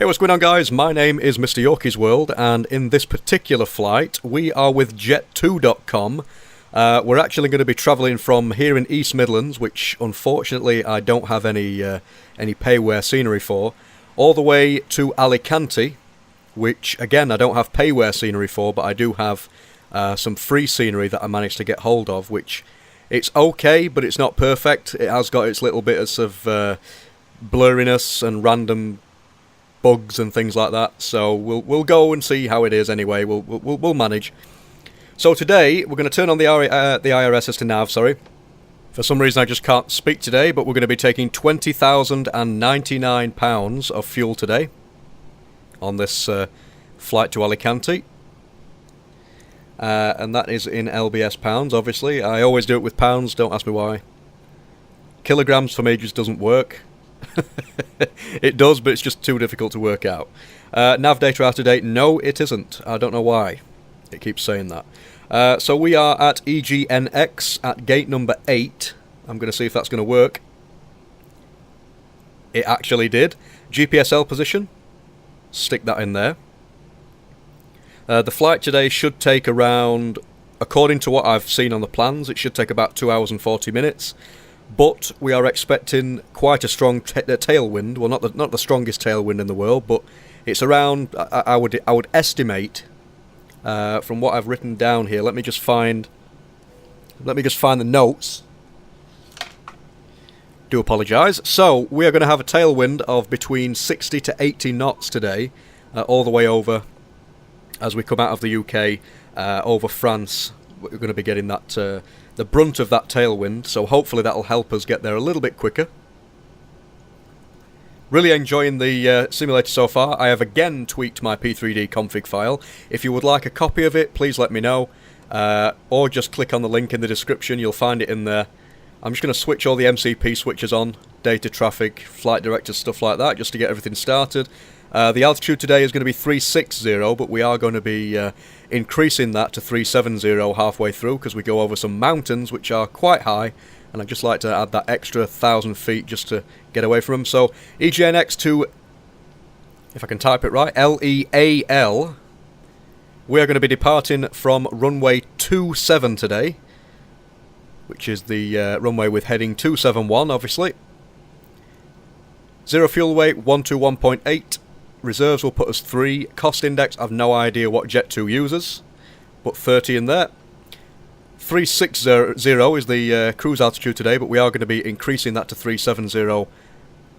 Hey, what's going on, guys? My name is MrYorkiesWorld, and in this particular flight we are with Jet2.com. We're actually going to be travelling from here in East Midlands, which unfortunately I don't have any payware scenery for, all the way to Alicante, which again I don't have payware scenery for, but I do have some free scenery that I managed to get hold of, which it's okay, but it's not perfect. It has got its little bits of blurriness and random bugs and things like that, so we'll go and see how it is anyway. We'll manage. So today we're going to turn on the IRS to nav. Sorry, for some reason I just can't speak today, but we're going to be taking £20,099 of fuel today on this flight to Alicante, and that is in LBS pounds. Obviously, I always do it with pounds. Don't ask me why. Kilograms for me just doesn't work. It does, but it's just too difficult to work out. Nav data out of date? No, it isn't. I don't know why it keeps saying that. So we are at EGNX at gate number 8. I'm going to see if that's going to work. It actually did. GPSL position. Stick that in there. The flight today should take around, according to what I've seen on the plans, it should take about 2 hours and 40 minutes. But we are expecting quite a strong tailwind. Well, not the strongest tailwind in the world, but it's around. I would estimate from what I've written down here. Let me just find the notes. Do apologise. So we are going to have a tailwind of between 60 to 80 knots today, all the way over as we come out of the UK over France. We're going to be getting that. The brunt of that tailwind, so hopefully that'll help us get there a little bit quicker. Really enjoying the simulator so far. I have again tweaked my P3D config file. If you would like a copy of it, please let me know, or just click on the link in the description. You'll find it in there. I'm just going to switch all the MCP switches on, data traffic, flight directors, stuff like that, just to get everything started. The altitude today is going to be 360, but we are going to be increasing that to 370 halfway through, because we go over some mountains which are quite high, and I'd just like to add that extra 1,000 feet just to get away from them. So EGNX to, if I can type it right, LEAL, we are going to be departing from runway 27 today, which is the runway with heading 271, obviously. Zero fuel weight, 121.8. Reserves will put us 3. Cost index, I've no idea what Jet2 uses, but 30 in there. 360 is the cruise altitude today, but we are going to be increasing that to 370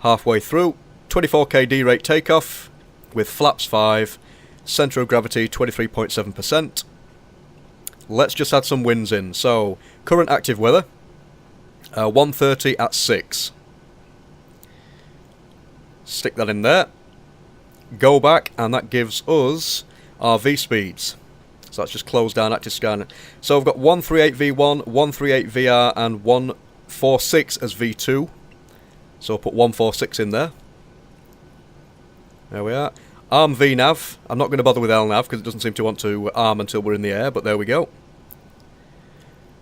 halfway through. 24k D rate takeoff with flaps 5, centre of gravity 23.7%. Let's just add some winds in. So current active weather, 130 at 6. Stick that in there. Go back, and that gives us our V speeds. So let's just close down active scan. So we've got 138 V1, 138 VR, and 146 as V2. So I'll put 146 in there. There we are. Arm VNav. I'm not going to bother with LNav because it doesn't seem to want to arm until we're in the air, but there we go.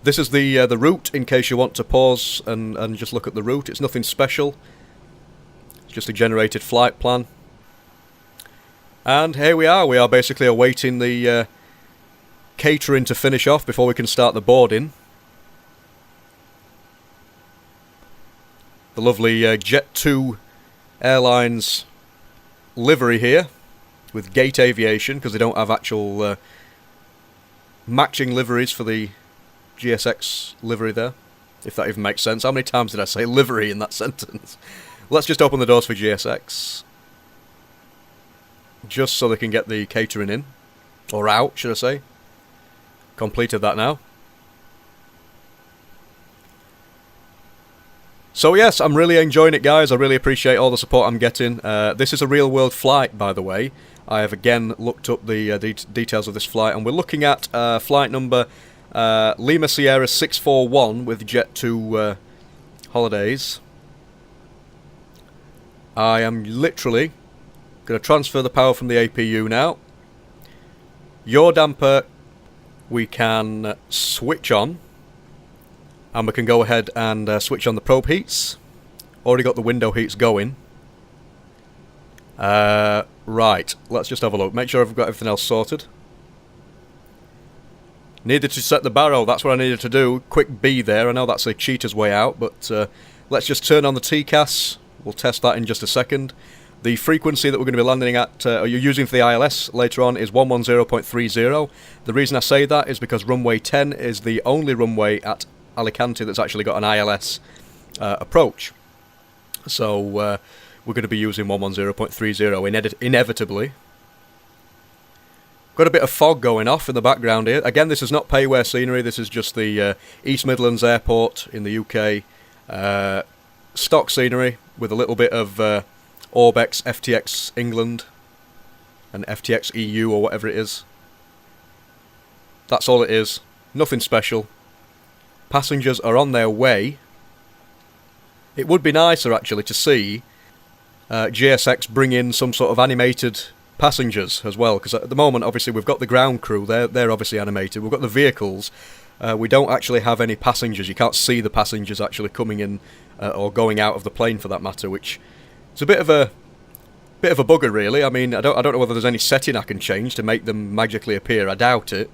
This is the route, in case you want to pause and just look at the route. It's nothing special. It's just a generated flight plan. And here we are basically awaiting the catering to finish off before we can start the boarding. The lovely Jet2 Airlines livery here, with Gate Aviation, because they don't have actual matching liveries for the GSX livery there, if that even makes sense. How many times did I say livery in that sentence? Let's just open the doors for GSX. Just so they can get the catering in. Or out, should I say. Completed that now. So yes, I'm really enjoying it, guys. I really appreciate all the support I'm getting. This is a real-world flight, by the way. I have again looked up the details of this flight, and we're looking at flight number Lima Sierra 641 with Jet2 Holidays. I am literally going to transfer the power from the APU now. Yaw damper we can switch on, and we can go ahead and switch on the probe heats. Already got the window heats going. Right, let's just have a look. Make sure I've got everything else sorted. Needed to set the baro, that's what I needed to do. Quick B there, I know that's a cheater's way out, but let's just turn on the TCAS. We'll test that in just a second. The frequency that we're going to be landing at, or you're using for the ILS later on, is 110.30. The reason I say that is because runway 10 is the only runway at Alicante that's actually got an ILS approach. So we're going to be using 110.30 inevitably. Got a bit of fog going off in the background here. Again, this is not payware scenery, this is just the East Midlands Airport in the UK. Stock scenery with a little bit of Orbx, FTX England, and FTX EU or whatever it is. That's all it is. Nothing special. Passengers are on their way. It would be nicer actually to see GSX bring in some sort of animated passengers as well, because at the moment obviously we've got the ground crew, they're obviously animated, we've got the vehicles, we don't actually have any passengers. You can't see the passengers actually coming in or going out of the plane for that matter, which is a bit of a bugger really. I mean, I don't know whether there's any setting I can change to make them magically appear. I doubt it.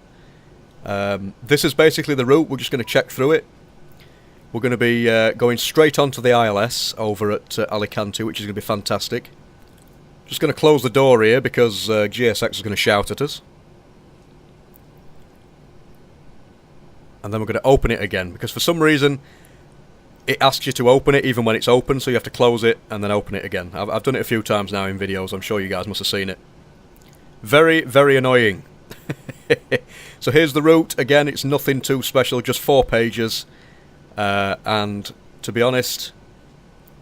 This is basically the route. We're just going to check through it. We're going to be going straight onto the ILS over at Alicante, which is going to be fantastic. Just going to close the door here because GSX is going to shout at us. And then we're going to open it again, because for some reason it asks you to open it even when it's open, so you have to close it and then open it again. I've done it a few times now in videos, I'm sure you guys must have seen it. Very, very annoying. So here's the route. Again, it's nothing too special, just 4 pages. And to be honest,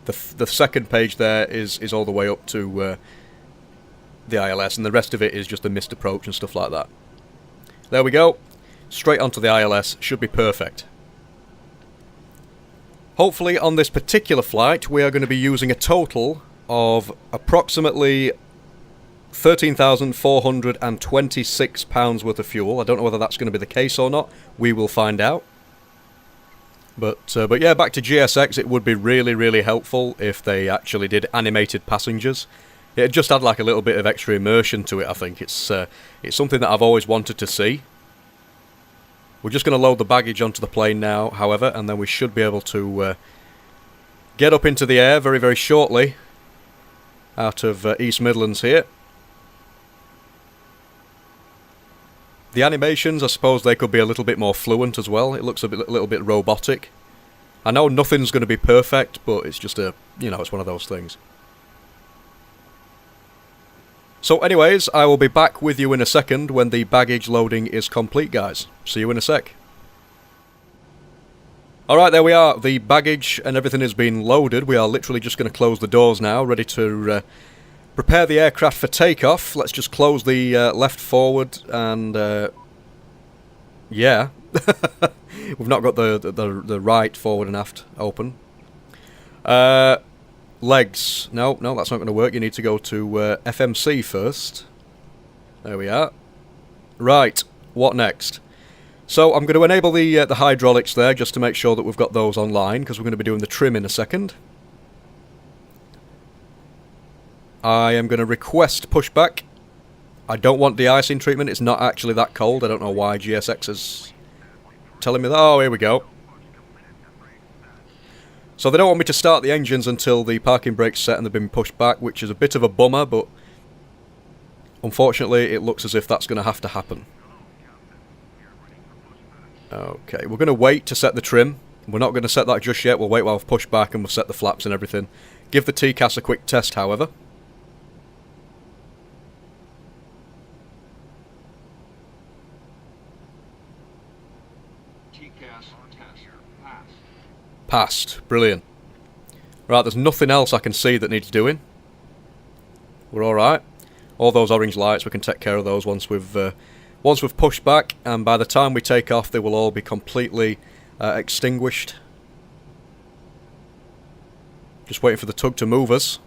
the second page there is all the way up to the ILS, and the rest of it is just a missed approach and stuff like that. There we go. Straight onto the ILS. Should be perfect. Hopefully on this particular flight we are going to be using a total of approximately £13,426 worth of fuel. I don't know whether that's going to be the case or not. We will find out. But yeah, back to GSX, it would be really, really helpful if they actually did animated passengers. It just add like a little bit of extra immersion to it, I think. It's something that I've always wanted to see. We're just going to load the baggage onto the plane now, however, and then we should be able to get up into the air very, very shortly out of East Midlands here. The animations, I suppose they could be a little bit more fluent as well. It looks a little bit robotic. I know nothing's going to be perfect, but it's just it's one of those things. So anyways, I will be back with you in a second when the baggage loading is complete, guys. See you in a sec. Alright, there we are. The baggage and everything has been loaded. We are literally just going to close the doors now, ready to prepare the aircraft for takeoff. Let's just close the left forward and yeah. We've not got the right forward and aft open. Legs. No, that's not going to work. You need to go to FMC first. There we are. Right, what next? So I'm going to enable the hydraulics there just to make sure that we've got those online, because we're going to be doing the trim in a second. I am going to request pushback. I don't want de-icing treatment. It's not actually that cold. I don't know why GSX is telling me that. Oh, here we go. So they don't want me to start the engines until the parking brake's set and they've been pushed back, which is a bit of a bummer, but unfortunately it looks as if that's going to have to happen. Okay, we're going to wait to set the trim. We're not going to set that just yet. We'll wait while I've pushed back and we'll set the flaps and everything. Give the TCAS a quick test, however. Passed. Brilliant. Right, there's nothing else I can see that needs doing. We're alright. All those orange lights, we can take care of those once we've pushed back, and by the time we take off they will all be completely extinguished. Just waiting for the tug to move us.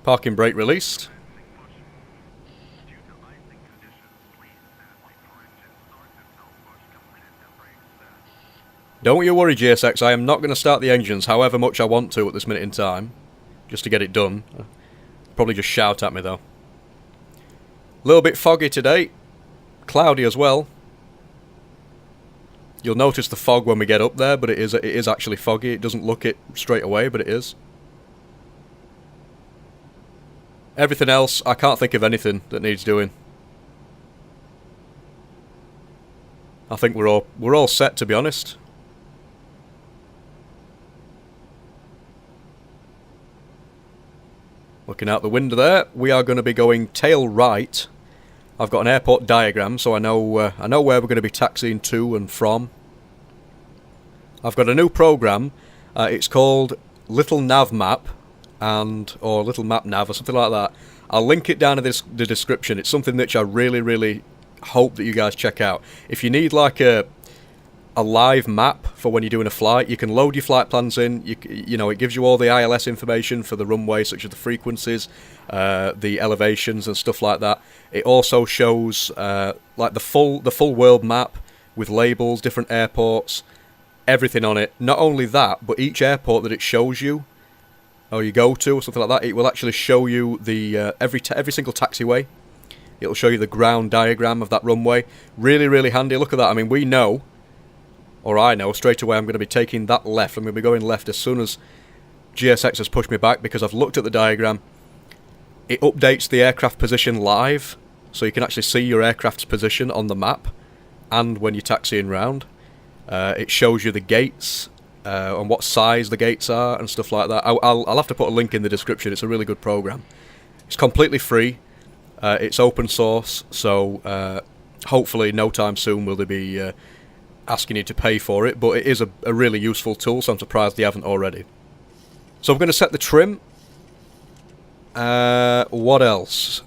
Parking brake released. Don't you worry, GSX, I am not going to start the engines however much I want to at this minute in time, just to get it done. Probably just shout at me though. A little bit foggy today, cloudy as well. You'll notice the fog when we get up there, but it is actually foggy. It doesn't look it straight away, but it is. Everything else, I can't think of anything that needs doing. I think we're all set, to be honest. Looking out the window there, we are going to be going tail right. I've got an airport diagram, so I know where we're going to be taxiing to and from. I've got a new program. It's called Little Nav Map, or Little Map Nav, or something like that. I'll link it down in the description. It's something that I really, really hope that you guys check out. If you need like a live map for when you're doing a flight, you can load your flight plans in. You know, it gives you all the ILS information for the runway, such as the frequencies, the elevations and stuff like that. It also shows like the full world map with labels, different airports, everything on it. Not only that, but each airport that it shows you, or you go to, or something like that, it will actually show you the every single taxiway. It'll show you the ground diagram of that runway. Really, really handy. Look at that. I mean, we know, or I know straight away, I'm going to be taking that left. I'm going to be going left as soon as GSX has pushed me back, because I've looked at the diagram. It updates the aircraft position live, so you can actually see your aircraft's position on the map, and when you're taxiing round. It shows you the gates, and what size the gates are, and stuff like that. I'll have to put a link in the description. It's a really good program. It's completely free. It's open source, so hopefully no time soon will they be asking you to pay for it, but it is a really useful tool, so I'm surprised they haven't already. So I'm going to set the trim. What else?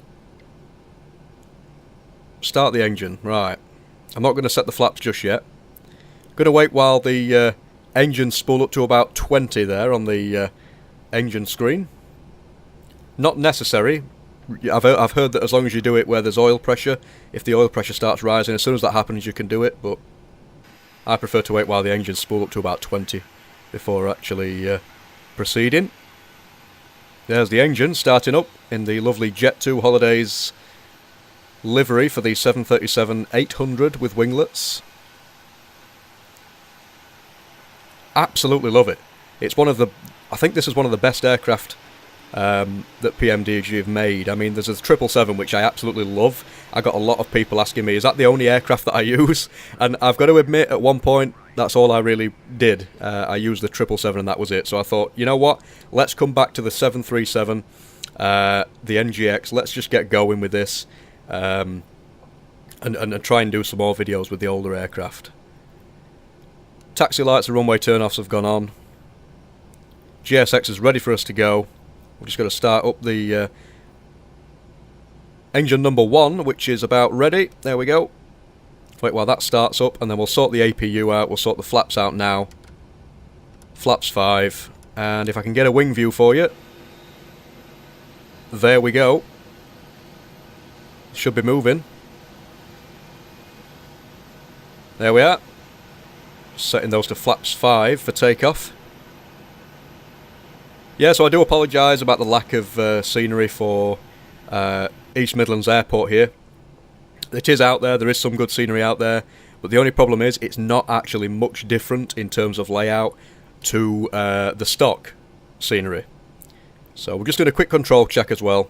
Start the engine. Right. I'm not going to set the flaps just yet. I'm going to wait while the engines spool up to about 20 there on the engine screen. Not necessary. I've heard that as long as you do it where there's oil pressure, if the oil pressure starts rising, as soon as that happens you can do it, but I prefer to wait while the engines spool up to about 20 before actually proceeding. There's the engine starting up in the lovely Jet2 Holidays livery for the 737-800 with winglets. Absolutely love it. It's one of the, I think this is one of the best aircraft that PMDG have made. I mean, there's a 777 which I absolutely love. I got a lot of people asking me, is that the only aircraft that I use? And I've got to admit, at one point, that's all I really did. I used the 777 and that was it. So I thought, you know what? Let's come back to the 737, the NGX. Let's just get going with this and try and do some more videos with the older aircraft. Taxi lights and runway turn-offs have gone on. GSX is ready for us to go. We're just going to start up the engine number 1, which is about ready. There we go. Wait while that starts up, and then we'll sort the APU out. We'll sort the flaps out now. Flaps 5. And if I can get a wing view for you. There we go. Should be moving. There we are. Setting those to flaps 5 for takeoff. Yeah, so I do apologise about the lack of scenery for East Midlands Airport here. It is out there is some good scenery out there, but the only problem is it's not actually much different in terms of layout to the stock scenery. So we're just doing a quick control check as well.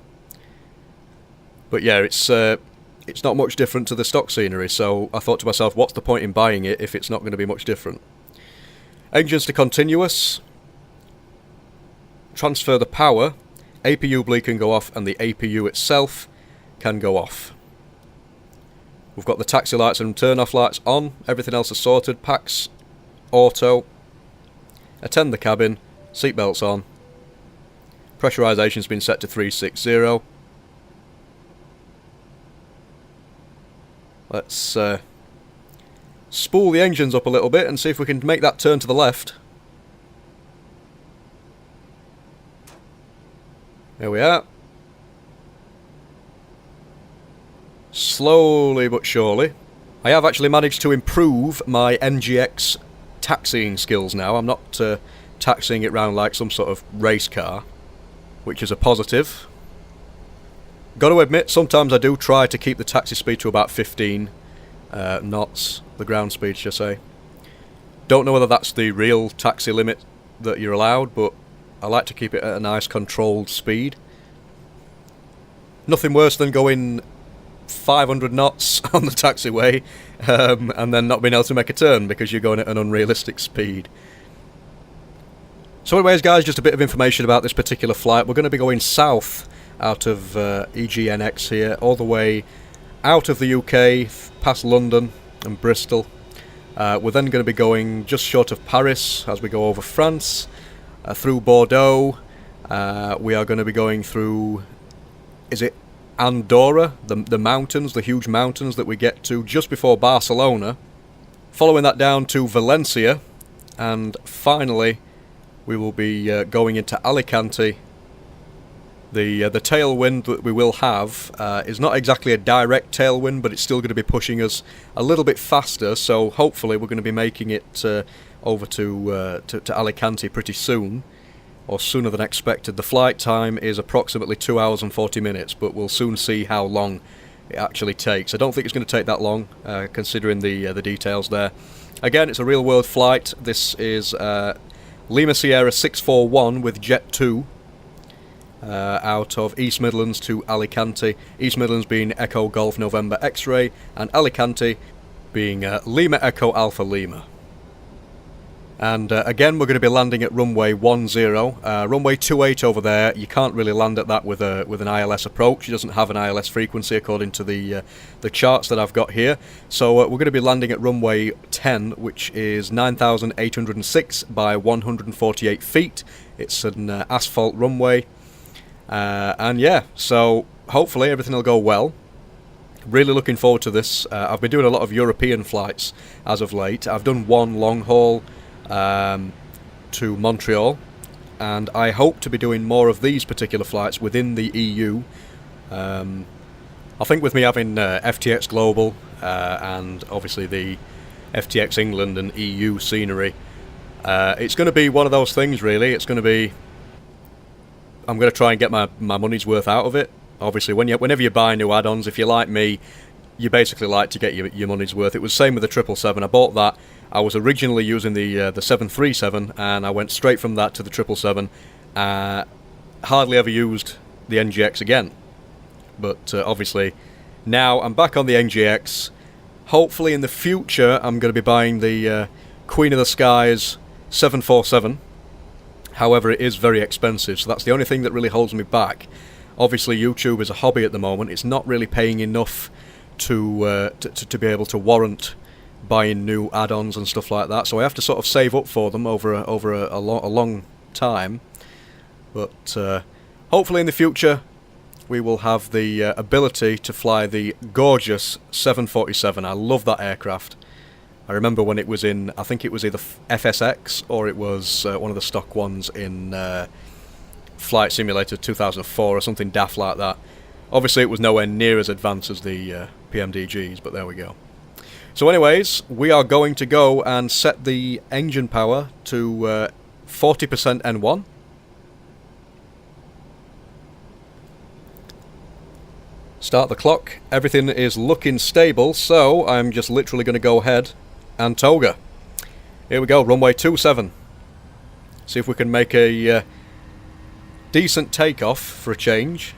But yeah, it's not much different to the stock scenery, so I thought to myself, what's the point in buying it if it's not going to be much different? Engines to continuous. Transfer the power. APU bleed can go off and the APU itself can go off. We've got the taxi lights and turn-off lights on. Everything else is sorted. Packs, auto. Attend the cabin. Seatbelts on. Pressurization's been set to 360. Let's spool the engines up a little bit and see if we can make that turn to the left. There we are. Slowly but surely. I have actually managed to improve my NGX taxiing skills now. I'm not taxiing it round like some sort of race car, which is a positive. Got to admit, sometimes I do try to keep the taxi speed to about 15 knots, the ground speed, should I say. Don't know whether that's the real taxi limit that you're allowed, but I like to keep it at a nice controlled speed. Nothing worse than going 500 knots on the taxiway and then not being able to make a turn because you're going at an unrealistic speed. So anyways guys, just a bit of information about this particular flight. We're going to be going south out of EGNX here, all the way out of the UK, past London and Bristol. We're then going to be going just short of Paris as we go over France, through Bordeaux. We are going to be going through, is it Andorra, the mountains, the huge mountains that we get to just before Barcelona. Following that down to Valencia, and finally we will be going into Alicante. The tailwind that we will have is not exactly a direct tailwind, but it's still going to be pushing us a little bit faster, so hopefully we're going to be making it over to Alicante pretty soon, or sooner than expected. The flight time is approximately 2 hours and 40 minutes, but we'll soon see how long it actually takes. I don't think it's going to take that long, considering the details there. Again, it's a real-world flight. This is Lima Sierra 641 with Jet2 out of East Midlands to Alicante. East Midlands being Echo Golf November X-Ray, and Alicante being Lima Echo Alpha Lima. And again, we're going to be landing at runway 10. Runway 28 over there, you can't really land at that with an ILS approach. It doesn't have an ILS frequency according to the charts that I've got here. So we're going to be landing at runway 10, which is 9,806 by 148 feet. It's an asphalt runway. And yeah, so hopefully everything will go well. Really looking forward to this. I've been doing a lot of European flights as of late. I've done one long haul to Montreal, and I hope to be doing more of these particular flights within the EU. I think with me having FTX Global and obviously the FTX England and EU scenery, it's going to be one of those things really. It's going to be, I'm going to try and get my money's worth out of it. Obviously whenever you buy new add-ons, if you're like me, you basically like to get your money's worth. It was the same with the 777. I bought that. I was originally using the 737, and I went straight from that to the 777. Hardly ever used the NGX again. But obviously, now I'm back on the NGX. Hopefully in the future, I'm going to be buying the Queen of the Skies 747. However, it is very expensive, so that's the only thing that really holds me back. Obviously, YouTube is a hobby at the moment. It's not really paying enough to be able to warrant buying new add-ons and stuff like that, so I have to sort of save up for them over a long time. But hopefully in the future we will have the ability to fly the gorgeous 747. I love that aircraft. I remember when it was in, I think it was either FSX or it was one of the stock ones in Flight Simulator 2004 or something daft like that. Obviously it was nowhere near as advanced as the PMDGs, but there we go. So anyways, we are going to go and set the engine power to 40% N1. Start the clock. Everything is looking stable, so I'm just literally going to go ahead and toga. Here we go, runway 27. See if we can make a decent takeoff for a change.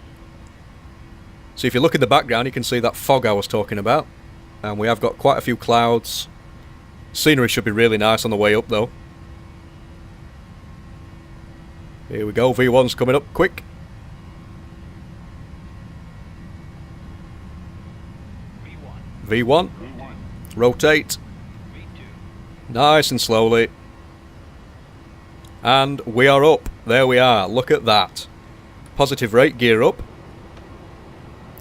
So if you look in the background, you can see that fog I was talking about. And we have got quite a few clouds. Scenery should be really nice on the way up though. Here we go, V1's coming up quick. V1. Rotate. Nice and slowly. And we are up. There we are. Look at that. Positive rate, gear up.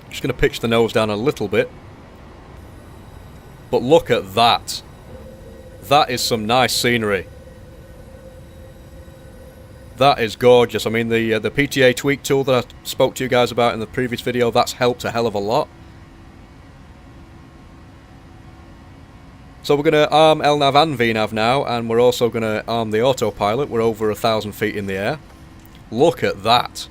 Just going to pitch the nose down a little bit. But look at that. That is some nice scenery. That is gorgeous. I mean, the PTA tweak tool that I spoke to you guys about in the previous video, that's helped a hell of a lot. So we're going to arm LNAV and VNAV now, and we're also going to arm the autopilot. We're over 1,000 feet in the air. Look at that.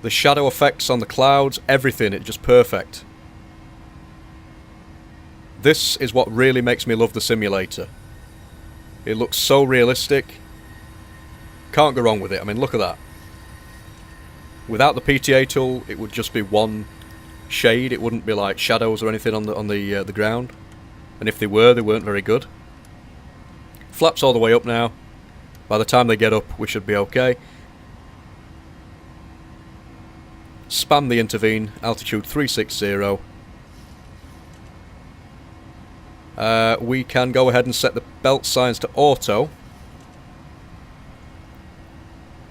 The shadow effects on the clouds, everything, it's just perfect. This is what really makes me love the simulator. It looks so realistic. Can't go wrong with it. I mean, look at that. Without the PTA tool, it would just be one shade. It wouldn't be like shadows or anything on the ground. And if they weren't very good. Flaps all the way up now. By the time they get up, we should be okay. Spam the intervene, altitude 360. We can go ahead and set the belt signs to auto.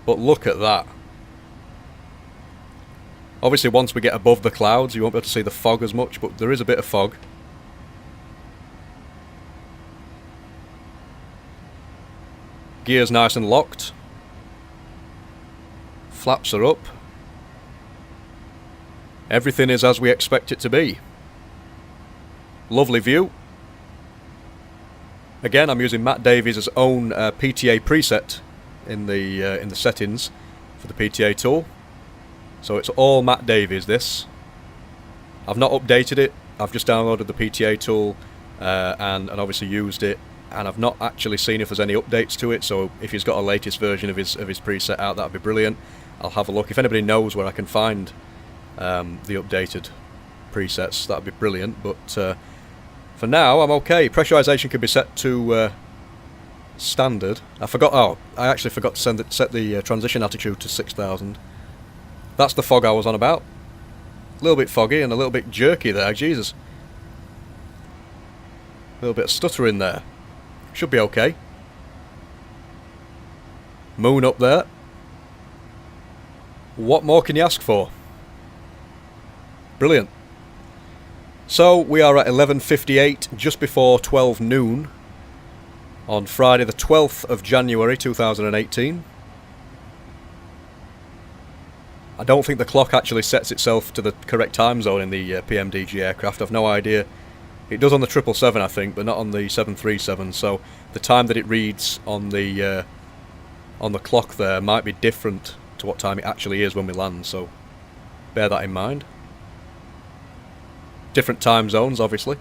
But look at that. Obviously once we get above the clouds you won't be able to see the fog as much, but there is a bit of fog. Gears nice and locked. Flaps are up. Everything is as we expect it to be. Lovely view. Again, I'm using Matt Davies' own PTA preset in the settings for the PTA tool. So it's all Matt Davies, this. I've not updated it. I've just downloaded the PTA tool and obviously used it. And I've not actually seen if there's any updates to it, so if he's got a latest version of his preset out, that'd be brilliant. I'll have a look. If anybody knows where I can find the updated presets, that'd be brilliant. But for now, I'm okay. Pressurization can be set to standard. I actually forgot to set the transition attitude to 6,000. That's the fog I was on about. A little bit foggy and a little bit jerky there, Jesus. A little bit of stuttering there. Should be okay. Moon up there. What more can you ask for? Brilliant. So we are at 11:58, just before 12 noon on Friday the 12th of January 2018. I don't think the clock actually sets itself to the correct time zone in the PMDG aircraft. I've no idea. It does on the 777, I think, but not on the 737. So the time that it reads on the clock there might be different to what time it actually is when we land. So bear that in mind. Different time zones, obviously.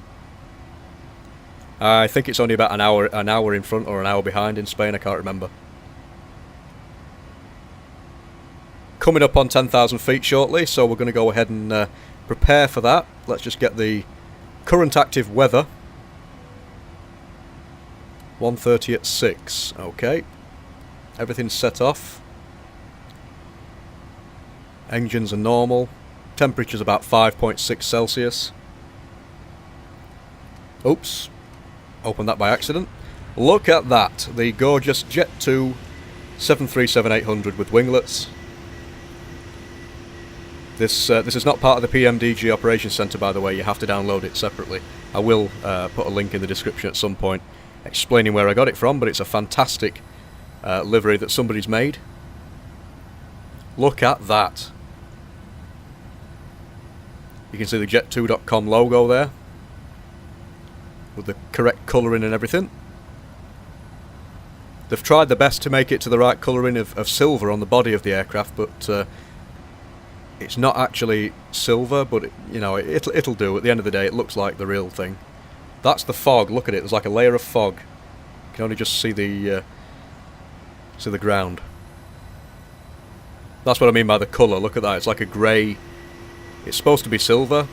I think it's only about an hour in front or an hour behind in Spain. I can't remember. Coming up on 10,000 feet shortly, so we're going to go ahead and prepare for that. Let's just get the current active weather. 1:30 at 6. Okay. Everything's set off. Engines are normal. Temperature's about 5.6 Celsius. Oops. Opened that by accident. Look at that. The gorgeous Jet2 737-800 with winglets. This is not part of the PMDG Operations Centre, by the way. You have to download it separately. I will put a link in the description at some point explaining where I got it from, but it's a fantastic livery that somebody's made. Look at that. You can see the jet2.com logo there with the correct colouring and everything. They've tried their best to make it to the right colouring of silver on the body of the aircraft, but it's not actually silver, but it'll do. At the end of the day, it looks like the real thing. That's the fog. Look at it. There's like a layer of fog. You can only just see the ground. That's what I mean by the colour. Look at that. It's like a grey. It's supposed to be silver.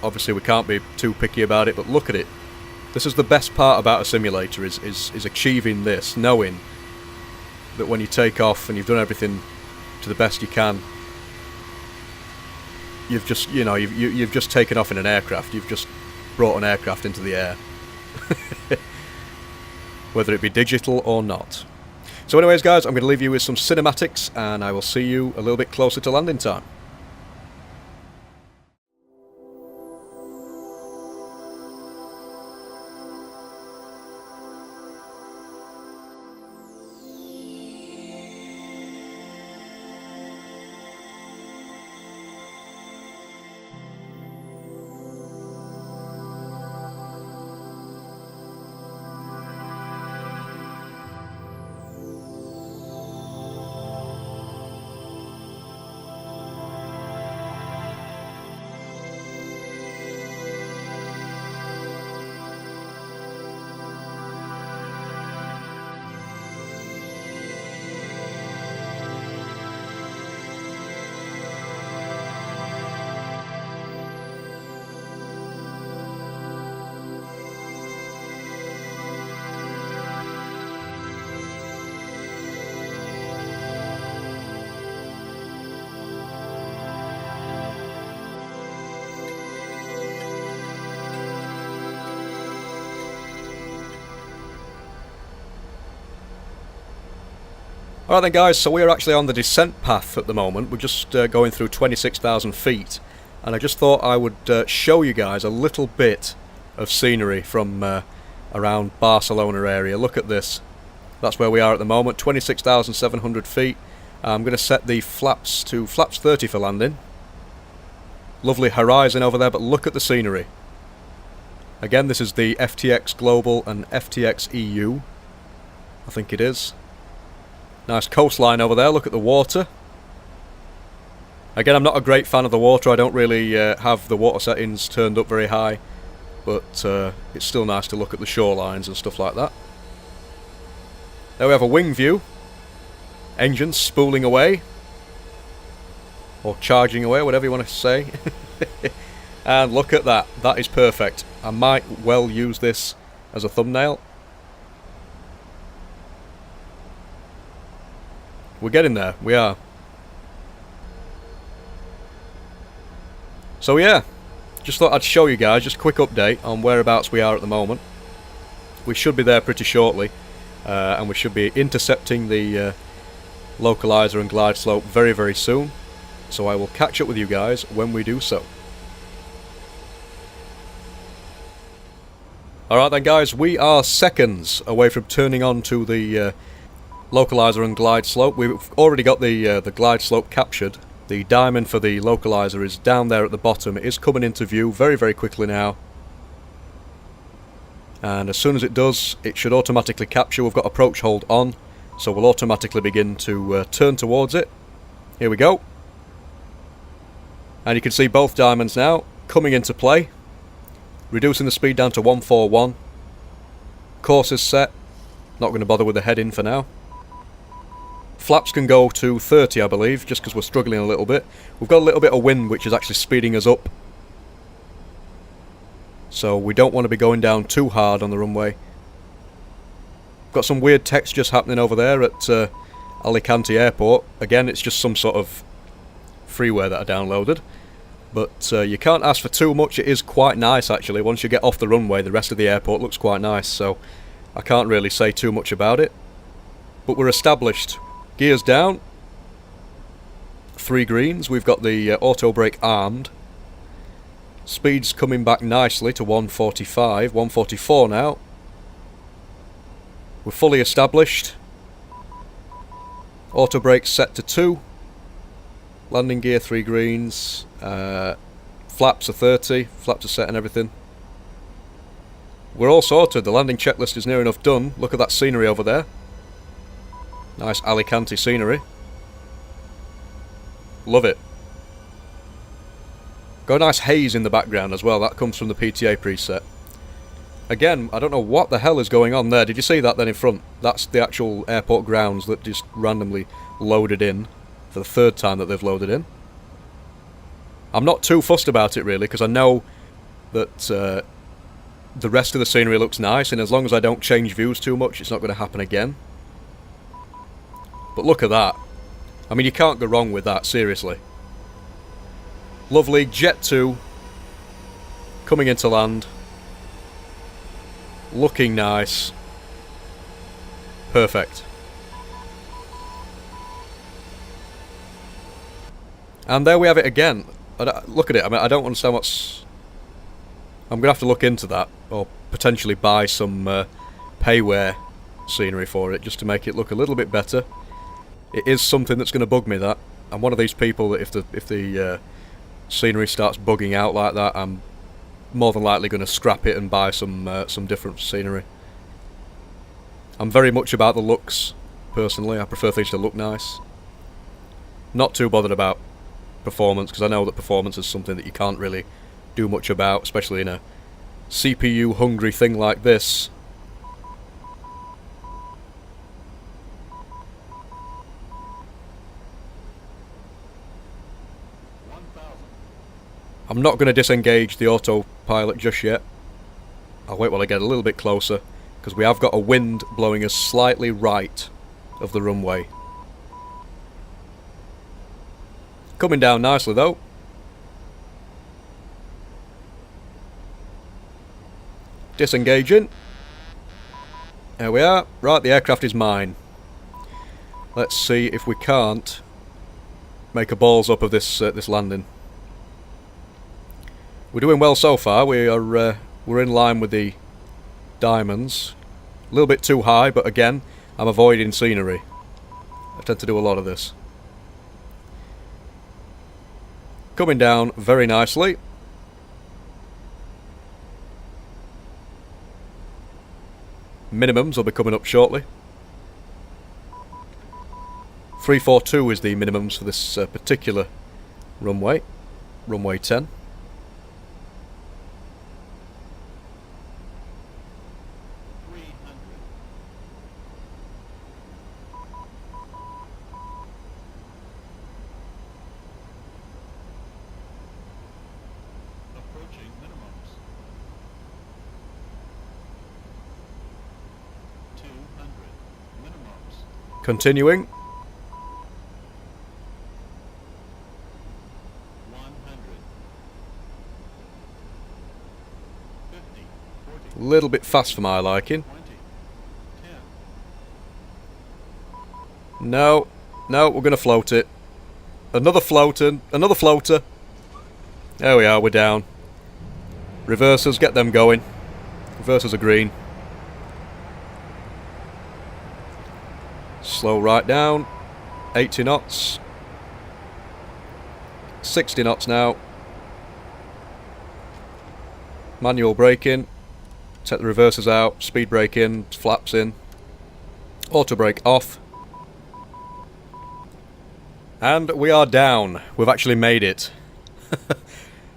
Obviously, we can't be too picky about it, but look at it. This is the best part about a simulator: is achieving this, knowing that when you take off and you've done everything to the best you can, you've just taken off in an aircraft. You've just brought an aircraft into the air, whether it be digital or not. So anyways, guys, I'm going to leave you with some cinematics, and I will see you a little bit closer to landing time. Alright then guys, so we're actually on the descent path at the moment. We're just going through 26,000 feet. And I just thought I would show you guys a little bit of scenery from around Barcelona area. Look at this. That's where we are at the moment, 26,700 feet. I'm going to set the flaps to flaps 30 for landing. Lovely horizon over there, but look at the scenery. Again, this is the FTX Global and FTX EU, I think it is. Nice coastline over there, look at the water. Again, I'm not a great fan of the water, I don't really have the water settings turned up very high, but it's still nice to look at the shorelines and stuff like that. There we have a wing view. Engines spooling away. Or charging away, whatever you want to say. And look at that, that is perfect. I might well use this as a thumbnail. We're getting there, we are. So yeah, just thought I'd show you guys, just a quick update on whereabouts we are at the moment. We should be there pretty shortly, and we should be intercepting the localizer and glide slope very, very soon. So I will catch up with you guys when we do so. Alright then guys, we are seconds away from turning on to the localizer and glide slope. We've already got the glide slope captured. The diamond for the localizer is down there at the bottom. It is coming into view very, very quickly now. And as soon as it does, it should automatically capture. We've got approach hold on, so we'll automatically begin to turn towards it. Here we go. And you can see both diamonds now coming into play. Reducing the speed down to 141. Course is set. Not going to bother with the heading for now. Flaps can go to 30, I believe, just because we're struggling a little bit. We've got a little bit of wind, which is actually speeding us up. So we don't want to be going down too hard on the runway. Got some weird textures happening over there at Alicante Airport. Again, it's just some sort of freeware that I downloaded. But you can't ask for too much. It is quite nice, actually. Once you get off the runway, the rest of the airport looks quite nice. So I can't really say too much about it. But we're established. Gears down. 3 greens. We've got the auto brake armed. Speed's coming back nicely to 145. 144 now. We're fully established. Auto brake set to 2. Landing gear 3 greens. Flaps are 30. Flaps are set and everything. We're all sorted. The landing checklist is near enough done. Look at that scenery over there. Nice Alicante scenery. Love it. Got a nice haze in the background as well. That comes from the PTA preset. Again, I don't know what the hell is going on there. Did you see that then in front? That's the actual airport grounds that just randomly loaded in for the 3rd time that they've loaded in. I'm not too fussed about it really, because I know that the rest of the scenery looks nice, and as long as I don't change views too much, it's not going to happen again. But look at that. I mean, you can't go wrong with that, seriously. Lovely Jet2 coming into land. Looking nice. Perfect. And there we have it again. Look at it. I mean, I don't understand what's... I'm going to have to look into that, or potentially buy some payware scenery for it, just to make it look a little bit better. It is something that's going to bug me, that. I'm one of these people that if the scenery starts bugging out like that, I'm more than likely going to scrap it and buy some different scenery. I'm very much about the looks, personally. I prefer things to look nice. Not too bothered about performance, because I know that performance is something that you can't really do much about, especially in a CPU hungry thing like this. I'm not going to disengage the autopilot just yet. I'll wait while I get a little bit closer, because we have got a wind blowing us slightly right of the runway. Coming down nicely though. Disengaging. There we are. Right, the aircraft is mine. Let's see if we can't make a balls up of this this landing. We're doing well so far. We're in line with the diamonds. A little bit too high, but again, I'm avoiding scenery. I tend to do a lot of this. Coming down very nicely. Minimums will be coming up shortly. 342 is the minimums for this particular runway. Runway 10. Continuing. 100. A little bit fast for my liking. 20, 10. No, we're going to float it. Another floater, another floater. There we are, we're down. Reversers, get them going. Reversers are green. Slow right down. 80 knots. 60 knots now. Manual braking. Take the reversers out. Speed brake in. Flaps in. Auto brake off. And we are down. We've actually made it.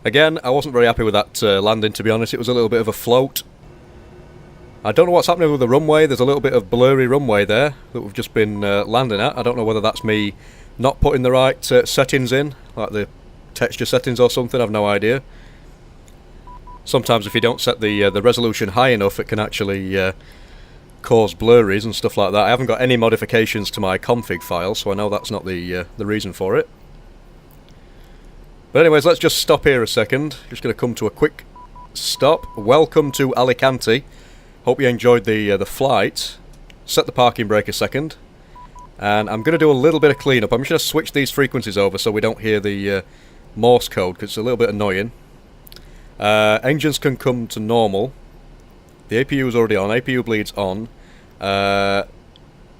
Again, I wasn't very happy with that landing, to be honest. It was a little bit of a float. I don't know what's happening with the runway. There's a little bit of blurry runway there that we've just been landing at. I don't know whether that's me not putting the right settings in, like the texture settings or something. I've no idea. Sometimes if you don't set the resolution high enough, it can actually cause blurries and stuff like that. I haven't got any modifications to my config file, so I know that's not the reason for it. But anyways, let's just stop here a second. Just going to come to a quick stop. Welcome to Alicante. Hope you enjoyed the flight. Set the parking brake a second. And I'm going to do a little bit of cleanup. I'm just going to switch these frequencies over so we don't hear the Morse code, because it's a little bit annoying. Engines can come to normal. The APU is already on. APU bleeds on.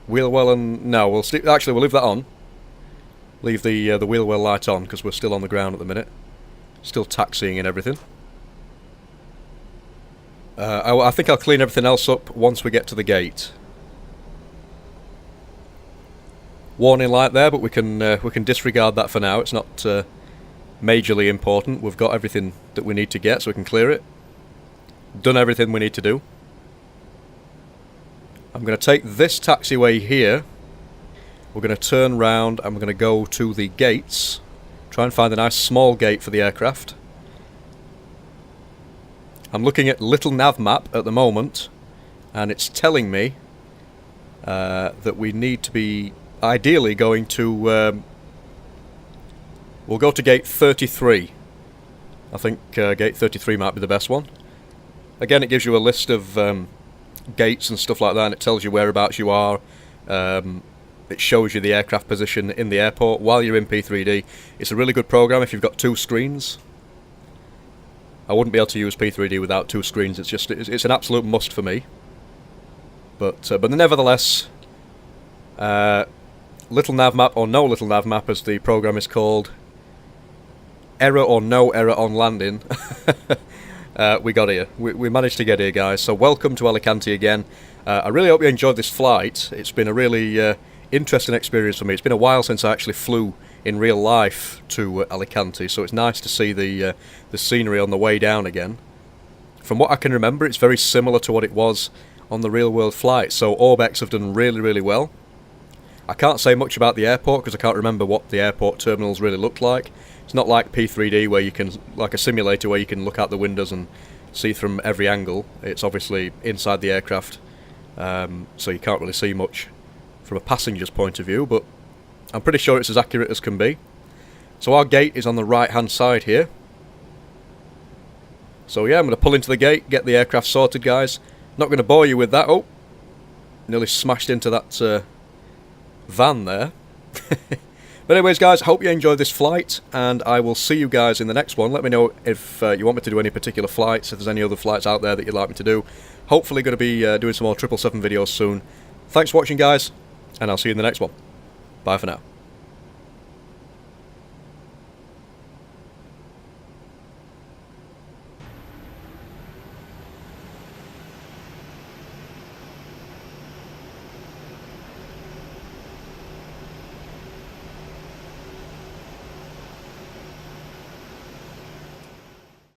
Wheel well and... No, we'll leave that on. Leave the wheel well light on, because we're still on the ground at the minute. Still taxiing and everything. I think I'll clean everything else up once we get to the gate. Warning light there, but we can disregard that for now. It's not majorly important. We've got everything that we need to get, so we can clear it. Done everything we need to do. I'm going to take this taxiway here. We're going to turn round and we're going to go to the gates. Try and find a nice small gate for the aircraft. I'm looking at little nav map at the moment, and it's telling me that we need to be ideally going to... we'll go to gate 33. I think gate 33 might be the best one. Again, it gives you a list of gates and stuff like that, and it tells you whereabouts you are. It shows you the aircraft position in the airport while you're in P3D. It's a really good program if you've got two screens. I wouldn't be able to use P3D without two screens. It's an absolute must for me. But nevertheless, little nav map or no little nav map, as the program is called. Error or no error on landing. We got here. We managed to get here, guys. So welcome to Alicante again. I really hope you enjoyed this flight. It's been a really interesting experience for me. It's been a while since I actually flew in real life to Alicante, so it's nice to see the scenery on the way down again. From what I can remember, it's very similar to what it was on the real world flight, so Orbx have done really, really well. I can't say much about the airport because I can't remember what the airport terminals really looked like. It's not like P3D where you can, like a simulator where you can look out the windows and see from every angle. It's obviously inside the aircraft, so you can't really see much from a passenger's point of view, but I'm pretty sure it's as accurate as can be. So our gate is on the right hand side here. So yeah, I'm going to pull into the gate, get the aircraft sorted, guys. Not going to bore you with that. Oh, nearly smashed into that van there. But anyways, guys, hope you enjoyed this flight, and I will see you guys in the next one. Let me know if you want me to do any particular flights, if there's any other flights out there that you'd like me to do. Hopefully going to be doing some more 777 videos soon. Thanks for watching, guys, and I'll see you in the next one. Bye for now.